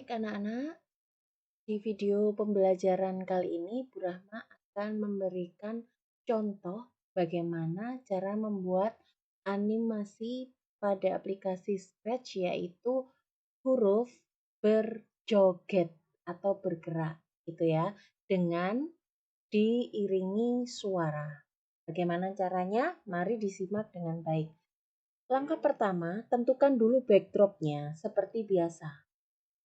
Baik anak-anak, di video pembelajaran kali ini Bu Rahma akan memberikan contoh bagaimana cara membuat animasi pada aplikasi Scratch, yaitu huruf berjoget atau bergerak gitu ya, dengan diiringi suara. Bagaimana caranya? Mari disimak dengan baik. Langkah pertama, tentukan dulu backdropnya seperti biasa.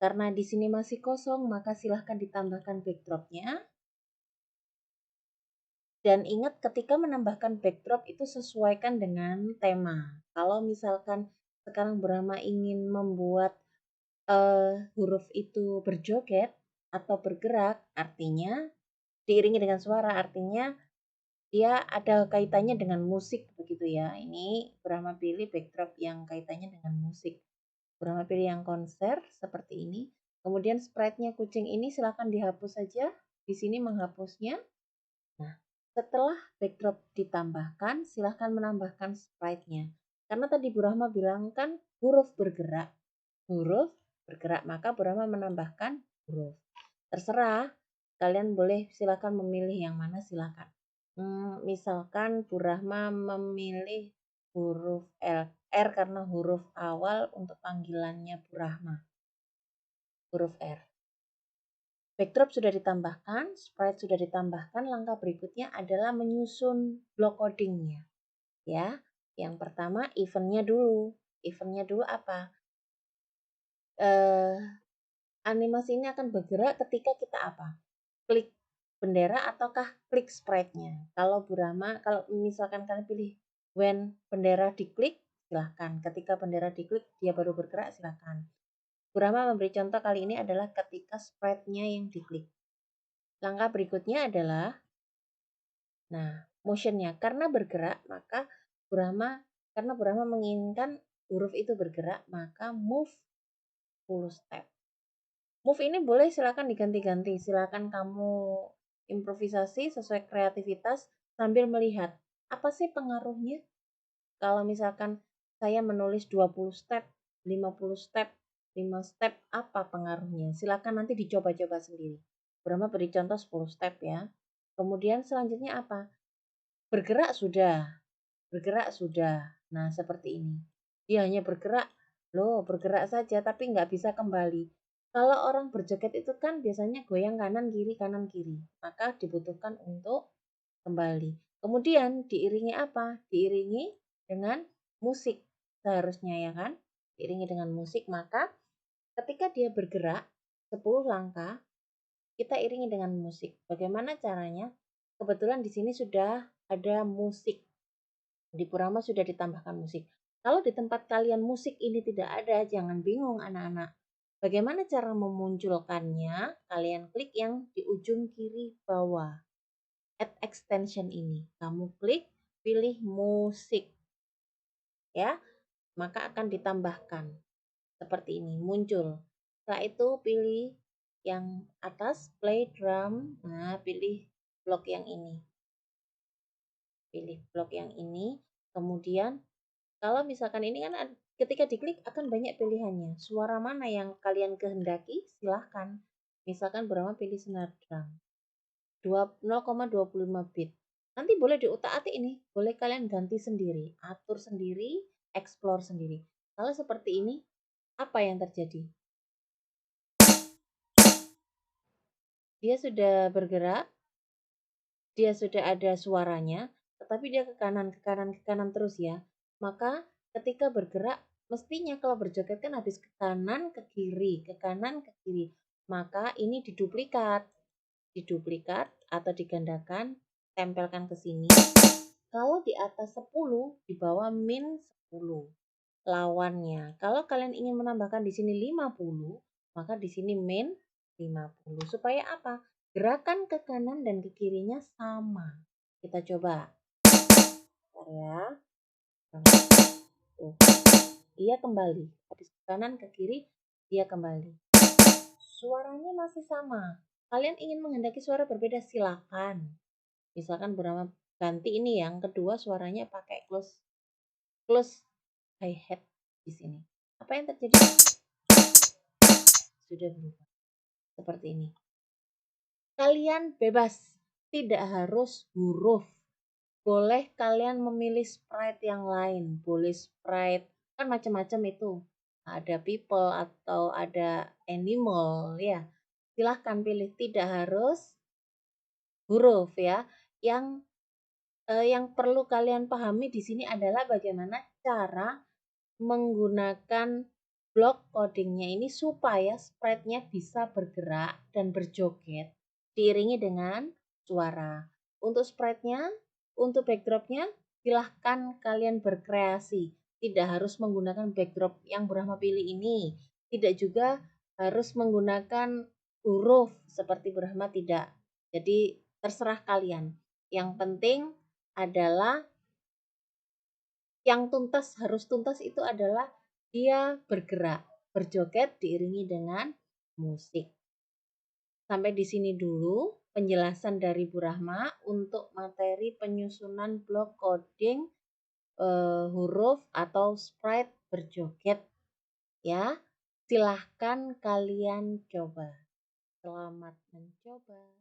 Karena di sini masih kosong, maka silahkan ditambahkan backdropnya. Dan ingat ketika menambahkan backdrop itu sesuaikan dengan tema. Kalau misalkan sekarang Brahma ingin membuat huruf itu berjoget atau bergerak, artinya diiringi dengan suara, artinya dia ada kaitannya dengan musik begitu ya. Ini Brahma pilih backdrop yang kaitannya dengan musik. Brahma pilih yang konser seperti ini. Kemudian sprite-nya kucing ini silahkan dihapus saja. Di sini menghapusnya. Nah, setelah backdrop ditambahkan, silahkan menambahkan sprite-nya. Karena tadi Bu Rahma bilang kan huruf bergerak. Huruf bergerak, maka Bu Rahma menambahkan huruf. Terserah, kalian boleh silahkan memilih yang mana silahkan. Misalkan Bu Rahma memilih huruf R karena huruf awal untuk panggilannya Bu Rahma. Huruf R. Backdrop sudah ditambahkan, sprite sudah ditambahkan, langkah berikutnya adalah menyusun block codingnya. Ya, yang pertama eventnya dulu. Eventnya dulu apa? Animasi ini akan bergerak ketika kita apa? Klik bendera ataukah klik sprite-nya. Kalau Bu Rahma, kalau misalkan kalian pilih when bendera diklik, silahkan. Ketika bendera diklik, dia baru bergerak, silahkan. Bu Rahma memberi contoh kali ini adalah ketika sprite-nya yang diklik. Langkah berikutnya adalah, nah, motion-nya. Karena bergerak, maka karena Bu Rahma menginginkan huruf itu bergerak, maka move 10 step. Move ini boleh silakan diganti-ganti. Silakan kamu improvisasi sesuai kreativitas sambil melihat apa sih pengaruhnya. Kalau misalkan saya menulis 20 step, 50 step, 5 step, apa pengaruhnya? Silakan nanti dicoba-coba sendiri. Brahma beri contoh 10 step ya. Kemudian selanjutnya apa? Bergerak sudah. Bergerak sudah. Nah, seperti ini. Dia hanya bergerak. Loh, bergerak saja tapi nggak bisa kembali. Kalau orang berjoget itu kan biasanya goyang kanan kiri. Maka dibutuhkan untuk kembali. Kemudian diiringi apa? Diiringi dengan musik seharusnya ya kan? Diiringi dengan musik, maka ketika dia bergerak 10 langkah, kita iringi dengan musik. Bagaimana caranya? Kebetulan di sini sudah ada musik. Di Purama sudah ditambahkan musik. Kalau di tempat kalian musik ini tidak ada, jangan bingung anak-anak. Bagaimana cara memunculkannya? Kalian klik yang di ujung kiri bawah. Add extension ini. Kamu klik, pilih musik. Ya, maka akan ditambahkan. Seperti ini, muncul. Setelah itu pilih yang atas, play drum. Nah, pilih blok yang ini. Pilih blok yang ini. Kemudian, kalau misalkan ini kan ketika diklik akan banyak pilihannya. Suara mana yang kalian kehendaki, silahkan. Misalkan Brahma pilih snare drum. 0,25 bit. Nanti boleh diutak-atik ini, boleh kalian ganti sendiri, atur sendiri, explore sendiri. Kalau seperti ini, apa yang terjadi? Dia sudah bergerak, dia sudah ada suaranya, tetapi dia ke kanan terus ya. Maka ketika bergerak, mestinya kalau berjoget kan habis ke kanan, ke kiri, ke kanan, ke kiri. Maka ini diduplikat atau digandakan, tempelkan ke sini. Kalau di atas 10, di bawah min 10 lawannya. Kalau kalian ingin menambahkan di sini 50, maka di sini min 50. Supaya apa? Gerakan ke kanan dan ke kirinya sama. Kita coba. Bentar ya. Tuh. Dia kembali. Habis ke kanan ke kiri, dia kembali. Suaranya masih sama. Kalian ingin menghendaki suara berbeda, silakan. Misalkan Brahma ganti ini yang kedua suaranya pakai close hi-hat di sini. Apa yang terjadi? sudah berubah. Seperti ini. Kalian bebas, tidak harus huruf. Boleh kalian memilih sprite yang lain. Boleh sprite, kan macam-macam itu. Ada people atau ada animal ya. Silahkan pilih, tidak harus huruf ya. Yang perlu kalian pahami di sini adalah bagaimana cara menggunakan block codingnya ini supaya sprite-nya bisa bergerak dan berjoget diiringi dengan suara. Untuk sprite-nya, untuk backdrop-nya, silahkan kalian berkreasi. Tidak harus menggunakan backdrop yang Burahma pilih ini. Tidak juga harus menggunakan huruf seperti Burahma tidak. Jadi terserah kalian. Yang penting adalah yang harus tuntas itu adalah dia bergerak, berjoget diiringi dengan musik. Sampai di sini dulu penjelasan dari Bu Rahma untuk materi penyusunan blok coding huruf atau sprite berjoget ya. Silahkan kalian coba. Selamat mencoba.